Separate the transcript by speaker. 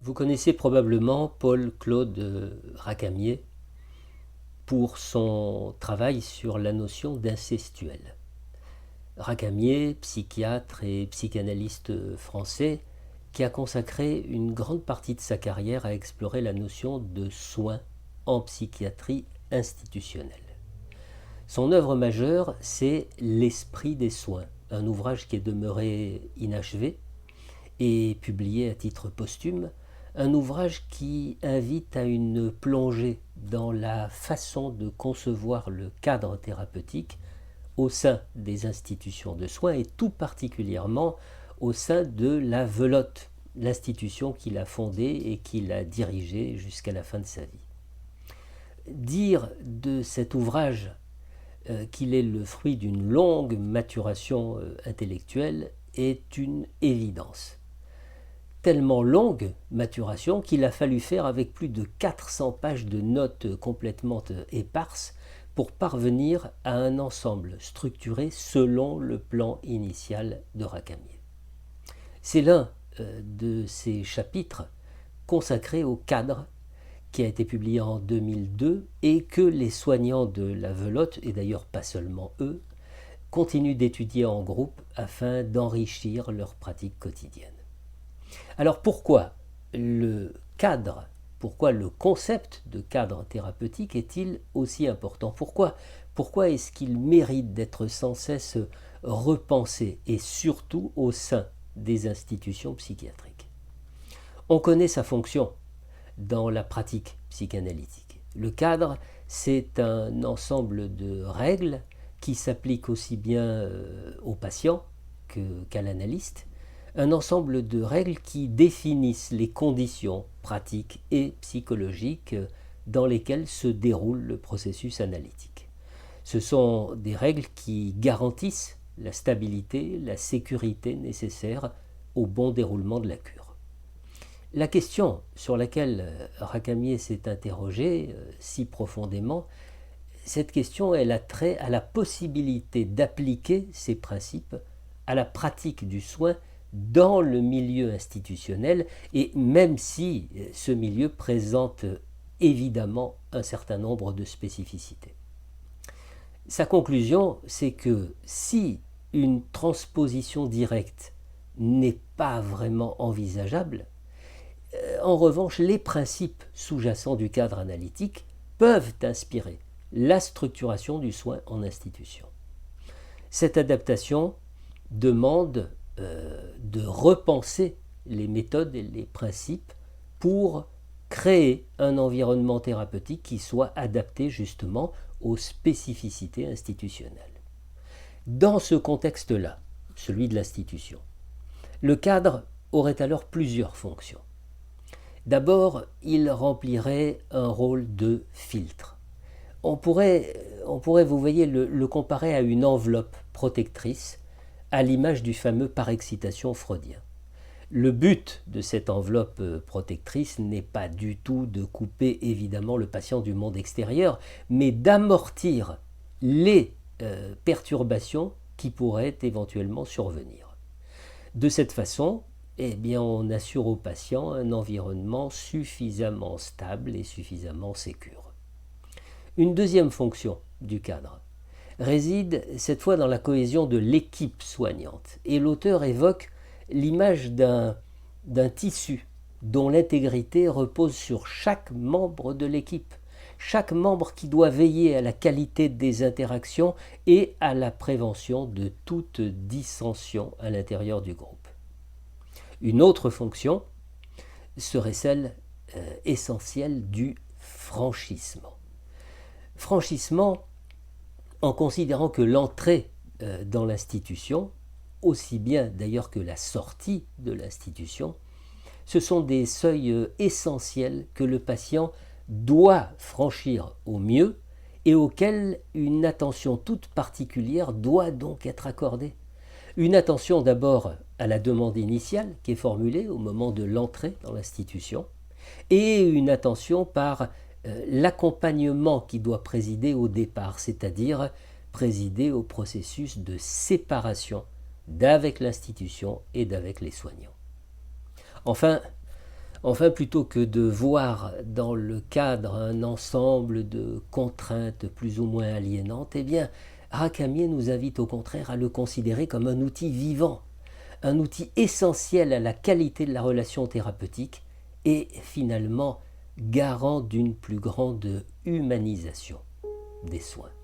Speaker 1: Vous connaissez probablement Paul-Claude Racamier pour son travail sur la notion d'incestuel. Racamier, psychiatre et psychanalyste français, qui a consacré une grande partie de sa carrière à explorer la notion de soin en psychiatrie institutionnelle. Son œuvre majeure, c'est L'Esprit des soins, un ouvrage qui est demeuré inachevé et publié à titre posthume, un ouvrage qui invite à une plongée dans la façon de concevoir le cadre thérapeutique au sein des institutions de soins et tout particulièrement au sein de la Velotte, l'institution qu'il a fondée et qu'il a dirigée jusqu'à la fin de sa vie. Dire de cet ouvrage qu'il est le fruit d'une longue maturation intellectuelle est une évidence. Tellement longue maturation qu'il a fallu faire avec plus de 400 pages de notes complètement éparses pour parvenir à un ensemble structuré selon le plan initial de Racamier. C'est l'un de ces chapitres consacrés au cadre qui a été publié en 2002 et que les soignants de la Velotte, et d'ailleurs pas seulement eux, continuent d'étudier en groupe afin d'enrichir leur pratique quotidienne. Alors pourquoi le cadre, pourquoi le concept de cadre thérapeutique est-il aussi important ? Pourquoi est-ce qu'il mérite d'être sans cesse repensé et surtout au sein des institutions psychiatriques ? On connaît sa fonction dans la pratique psychanalytique. Le cadre, c'est un ensemble de règles qui s'appliquent aussi bien au patient qu'à l'analyste, un ensemble de règles qui définissent les conditions pratiques et psychologiques dans lesquelles se déroule le processus analytique. Ce sont des règles qui garantissent la stabilité, la sécurité nécessaires au bon déroulement de la cure. La question sur laquelle Racamier s'est interrogé si profondément, cette question elle a trait à la possibilité d'appliquer ces principes à la pratique du soin dans le milieu institutionnel, et même si ce milieu présente évidemment un certain nombre de spécificités. Sa conclusion, c'est que si une transposition directe n'est pas vraiment envisageable, en revanche, les principes sous-jacents du cadre analytique peuvent inspirer la structuration du soin en institution. Cette adaptation demande de repenser les méthodes et les principes pour créer un environnement thérapeutique qui soit adapté justement aux spécificités institutionnelles. Dans ce contexte-là, celui de l'institution, le cadre aurait alors plusieurs fonctions. D'abord, il remplirait un rôle de filtre. On pourrait vous voyez, le comparer à une enveloppe protectrice à l'image du fameux parexcitation freudien. Le but de cette enveloppe protectrice n'est pas du tout de couper évidemment le patient du monde extérieur, mais d'amortir les perturbations qui pourraient éventuellement survenir. De cette façon, on assure au patient un environnement suffisamment stable et suffisamment sécure. Une deuxième fonction du cadre réside cette fois dans la cohésion de l'équipe soignante. Et l'auteur évoque l'image d'un tissu dont l'intégrité repose sur chaque membre de l'équipe, chaque membre qui doit veiller à la qualité des interactions et à la prévention de toute dissension à l'intérieur du groupe. Une autre fonction serait celle essentielle du franchissement. Franchissement en considérant que l'entrée dans l'institution, aussi bien d'ailleurs que la sortie de l'institution, ce sont des seuils essentiels que le patient doit franchir au mieux et auxquels une attention toute particulière doit donc être accordée. Une attention d'abord à la demande initiale qui est formulée au moment de l'entrée dans l'institution et une attention par l'accompagnement qui doit présider au départ, c'est-à-dire présider au processus de séparation d'avec l'institution et d'avec les soignants. Enfin, Enfin, plutôt que de voir dans le cadre un ensemble de contraintes plus ou moins aliénantes, eh bien, Rakamier nous invite au contraire à le considérer comme un outil vivant, un outil essentiel à la qualité de la relation thérapeutique et finalement garant d'une plus grande humanisation des soins.